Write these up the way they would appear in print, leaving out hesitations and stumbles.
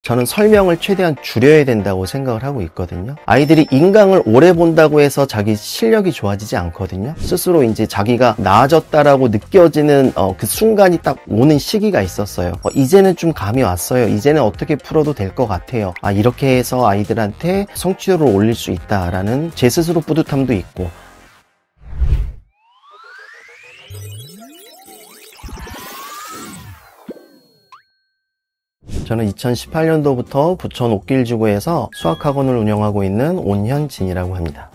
저는 설명을 최대한 줄여야 된다고 생각을 하고 있거든요. 아이들이 인강을 오래 본다고 해서 자기 실력이 좋아지지 않거든요. 스스로 이제 자기가 나아졌다라고 느껴지는 그 순간이 딱 오는 시기가 있었어요. 이제는 좀 감이 왔어요. 이제는 어떻게 풀어도 될 것 같아요. 이렇게 해서 아이들한테 성취도를 올릴 수 있다라는 제 스스로 뿌듯함도 있고. 저는 2018년도부터 부천 옥길지구에서 수학학원을 운영하고 있는 온현진이라고 합니다.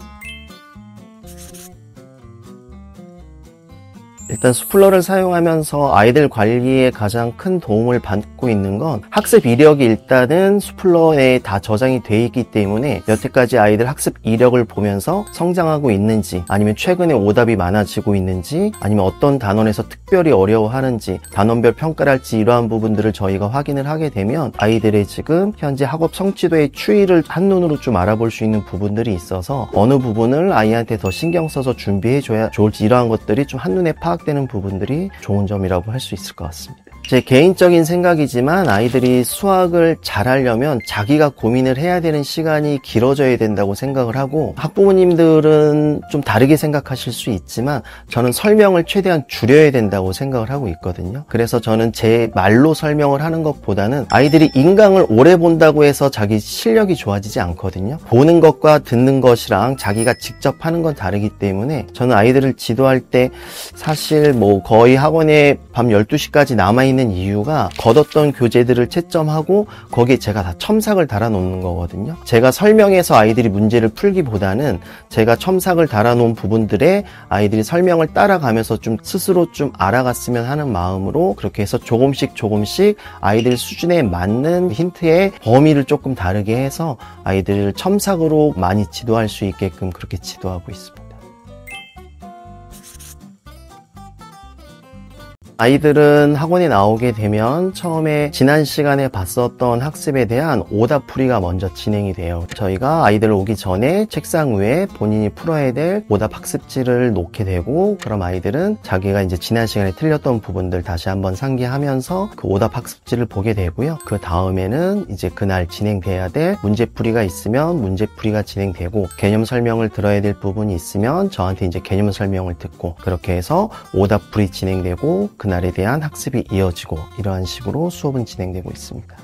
일단 수플러를 사용하면서 아이들 관리에 가장 큰 도움을 받고 있는 건 학습 이력이 일단은 수플러에 다 저장이 돼 있기 때문에 여태까지 아이들 학습 이력을 보면서 성장하고 있는지, 아니면 최근에 오답이 많아지고 있는지, 아니면 어떤 단원에서 특별히 어려워하는지, 단원별 평가를 할지, 이러한 부분들을 저희가 확인을 하게 되면 아이들의 지금 현재 학업 성취도의 추이를 한눈으로 좀 알아볼 수 있는 부분들이 있어서 어느 부분을 아이한테 더 신경 써서 준비해줘야 좋을지, 이러한 것들이 좀 한눈에 파악되는 부분들이 좋은 점이라고 할 수 있을 것 같습니다. 제 개인적인 생각이지만 아이들이 수학을 잘하려면 자기가 고민을 해야 되는 시간이 길어져야 된다고 생각을 하고, 학부모님들은 좀 다르게 생각하실 수 있지만 저는 설명을 최대한 줄여야 된다고 생각을 하고 있거든요. 그래서 저는 제 말로 설명을 하는 것보다는 아이들이 인강을 오래 본다고 해서 자기 실력이 좋아지지 않거든요. 보는 것과 듣는 것이랑 자기가 직접 하는 건 다르기 때문에 저는 아이들을 지도할 때 사실 거의 학원에 밤 12시까지 남아있는 이유가 걷었던 교재들을 채점하고 거기에 제가 다 첨삭을 달아 놓는 거거든요. 제가 설명해서 아이들이 문제를 풀기보다는 제가 첨삭을 달아 놓은 부분들에 아이들이 설명을 따라가면서 좀 스스로 좀 알아갔으면 하는 마음으로 그렇게 해서 조금씩 아이들 수준에 맞는 힌트의 범위를 조금 다르게 해서 아이들을 첨삭으로 많이 지도할 수 있게끔 그렇게 지도하고 있습니다. 아이들은 학원에 나오게 되면 처음에 지난 시간에 봤었던 학습에 대한 오답풀이가 먼저 진행이 돼요. 저희가 아이들 오기 전에 책상 위에 본인이 풀어야 될 오답 학습지를 놓게 되고, 그럼 아이들은 자기가 이제 지난 시간에 틀렸던 부분들 다시 한번 상기하면서 그 오답 학습지를 보게 되고요. 그 다음에는 이제 그날 진행돼야 될 문제풀이가 있으면 문제풀이가 진행되고, 개념 설명을 들어야 될 부분이 있으면 저한테 이제 개념 설명을 듣고, 그렇게 해서 오답풀이 진행되고 그날에 대한 학습이 이어지고, 이러한 식으로 수업은 진행되고 있습니다.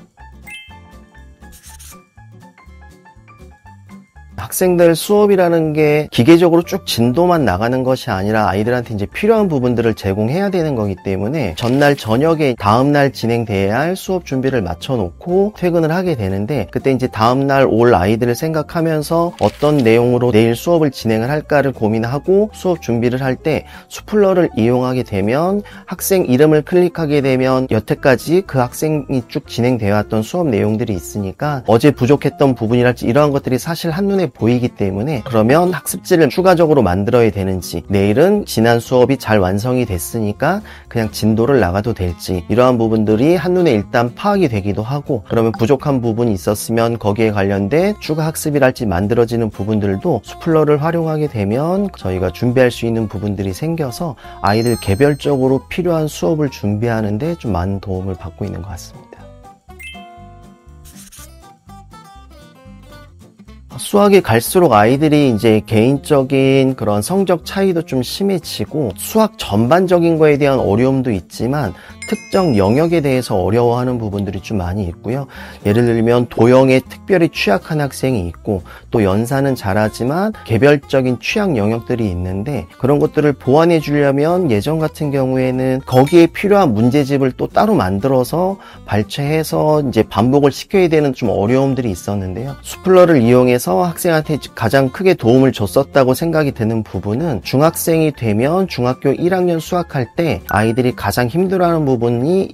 학생들 수업이라는 게 기계적으로 쭉 진도만 나가는 것이 아니라 아이들한테 이제 필요한 부분들을 제공해야 되는 거기 때문에 전날 저녁에 다음날 진행돼야 할 수업 준비를 맞춰놓고 퇴근을 하게 되는데, 그때 이제 다음날 올 아이들을 생각하면서 어떤 내용으로 내일 수업을 진행을 할까를 고민하고 수업 준비를 할 때 수플러를 이용하게 되면 학생 이름을 클릭하게 되면 여태까지 그 학생이 쭉 진행되어 왔던 수업 내용들이 있으니까 어제 부족했던 부분이랄지 이러한 것들이 사실 한눈에 보이기 때문에, 그러면 학습지를 추가적으로 만들어야 되는지, 내일은 지난 수업이 잘 완성이 됐으니까 그냥 진도를 나가도 될지, 이러한 부분들이 한눈에 일단 파악이 되기도 하고, 그러면 부족한 부분이 있었으면 거기에 관련된 추가 학습이랄지 만들어지는 부분들도 수플러를 활용하게 되면 저희가 준비할 수 있는 부분들이 생겨서 아이들 개별적으로 필요한 수업을 준비하는 데 좀 많은 도움을 받고 있는 것 같습니다. 수학이 갈수록 아이들이 이제 개인적인 그런 성적 차이도 좀 심해지고, 수학 전반적인 거에 대한 어려움도 있지만 특정 영역에 대해서 어려워하는 부분들이 좀 많이 있고요. 예를 들면 도형에 특별히 취약한 학생이 있고, 또 연산은 잘하지만 개별적인 취약 영역들이 있는데, 그런 것들을 보완해 주려면 예전 같은 경우에는 거기에 필요한 문제집을 또 따로 만들어서 발췌해서 이제 반복을 시켜야 되는 좀 어려움들이 있었는데요. 수플러를 이용해서 학생한테 가장 크게 도움을 줬었다고 생각이 드는 부분은, 중학생이 되면 중학교 1학년 수학할 때 아이들이 가장 힘들어하는 부분이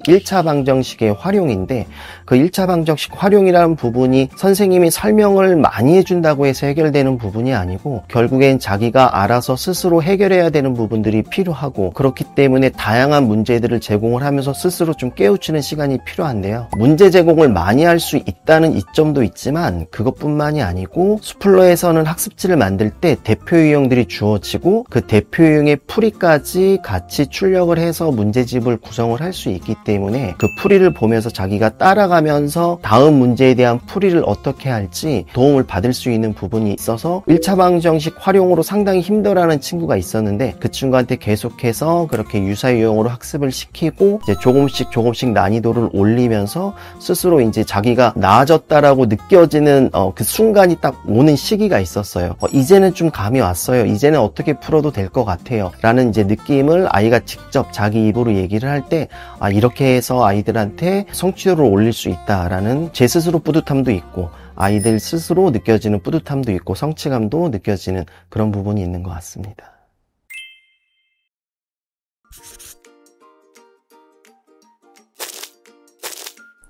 1차 방정식의 활용인데, 그 1차 방정식 활용이라는 부분이 선생님이 설명을 많이 해준다고 해서 해결되는 부분이 아니고, 결국엔 자기가 알아서 스스로 해결해야 되는 부분들이 필요하고, 그렇기 때문에 다양한 문제들을 제공을 하면서 스스로 좀 깨우치는 시간이 필요한데요. 문제 제공을 많이 할 수 있다는 이점도 있지만 그것뿐만이 아니고, 수플러에서는 학습지를 만들 때 대표 유형들이 주어지고 그 대표 유형의 풀이까지 같이 출력을 해서 문제집을 구성을 할 수 있기 때문에 그 풀이를 보면서 자기가 따라가면서 다음 문제에 대한 풀이를 어떻게 할지 도움을 받을 수 있는 부분이 있어서 1차 방정식 활용으로 상당히 힘들어하는 친구가 있었는데 그 친구한테 계속해서 그렇게 유사유형으로 학습을 시키고 이제 조금씩 난이도를 올리면서 스스로 이제 자기가 나아졌다라고 느껴지는 그 순간이 딱 오는 시기가 있었어요. 이제는 좀 감이 왔어요. 이제는 어떻게 풀어도 될 것 같아요. 라는 이제 느낌을 아이가 직접 자기 입으로 얘기를 할 때 이렇게 해서 아이들한테 성취도를 올릴 수 있다라는 제 스스로 뿌듯함도 있고 아이들 스스로 느껴지는 뿌듯함도 있고 성취감도 느껴지는 그런 부분이 있는 것 같습니다.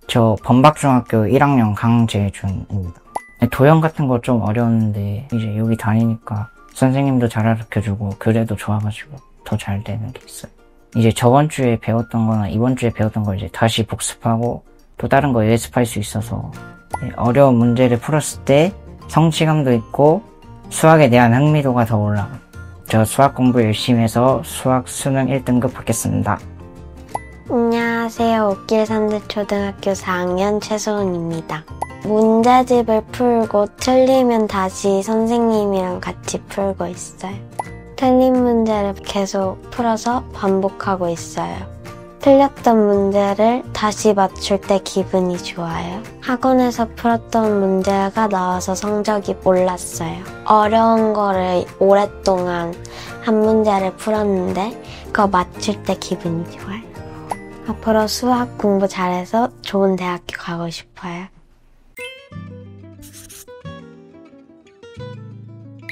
저 범박중학교 1학년 강재준입니다. 도형 같은 거 좀 어려웠는데 이제 여기 다니니까 선생님도 잘 가르쳐주고 교재도 좋아가지고 더 잘 되는 게 있어요. 이제 저번 주에 배웠던 거나 이번 주에 배웠던 걸 이제 다시 복습하고 또 다른 거 예습할 수 있어서 어려운 문제를 풀었을 때 성취감도 있고 수학에 대한 흥미도가 더 올라가요. 저 수학 공부 열심히 해서 수학 수능 1등급 받겠습니다. 안녕하세요. 옥길산대초등학교 4학년 최소은입니다. 문제집을 풀고 틀리면 다시 선생님이랑 같이 풀고 있어요. 틀린 문제를 계속 풀어서 반복하고 있어요. 틀렸던 문제를 다시 맞출 때 기분이 좋아요. 학원에서 풀었던 문제가 나와서 성적이 올랐어요. 어려운 거를 오랫동안 한 문제를 풀었는데 그거 맞출 때 기분이 좋아요. 앞으로 수학 공부 잘해서 좋은 대학교 가고 싶어요.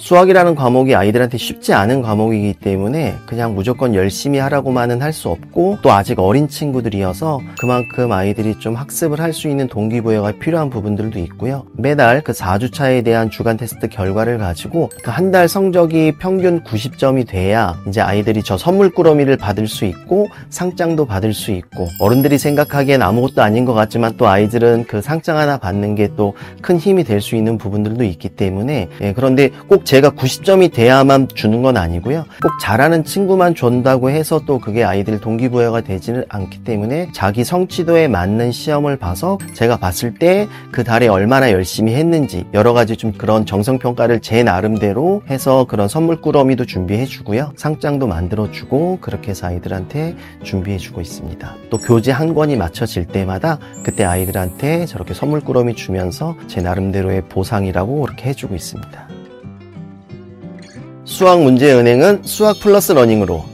수학이라는 과목이 아이들한테 쉽지 않은 과목이기 때문에 그냥 무조건 열심히 하라고만은 할 수 없고 또 아직 어린 친구들이어서 그만큼 아이들이 좀 학습을 할 수 있는 동기부여가 필요한 부분들도 있고요. 매달 그 4주차에 대한 주간 테스트 결과를 가지고 그 한 달 성적이 평균 90점이 돼야 이제 아이들이 저 선물꾸러미를 받을 수 있고 상장도 받을 수 있고 어른들이 생각하기엔 아무것도 아닌 것 같지만 또 아이들은 그 상장 하나 받는 게 또 큰 힘이 될 수 있는 부분들도 있기 때문에 그런데 꼭 제가 90점이 돼야만 주는 건 아니고요. 꼭 잘하는 친구만 준다고 해서 또 그게 아이들 동기부여가 되지는 않기 때문에 자기 성취도에 맞는 시험을 봐서 제가 봤을 때 그 달에 얼마나 열심히 했는지 여러 가지 좀 그런 정성평가를 제 나름대로 해서 그런 선물꾸러미도 준비해주고요. 상장도 만들어주고 그렇게 해서 아이들한테 준비해주고 있습니다. 또 교재 한 권이 맞춰질 때마다 그때 아이들한테 저렇게 선물꾸러미 주면서 제 나름대로의 보상이라고 그렇게 해주고 있습니다. 수학 문제 은행은 수학 플러스 러닝으로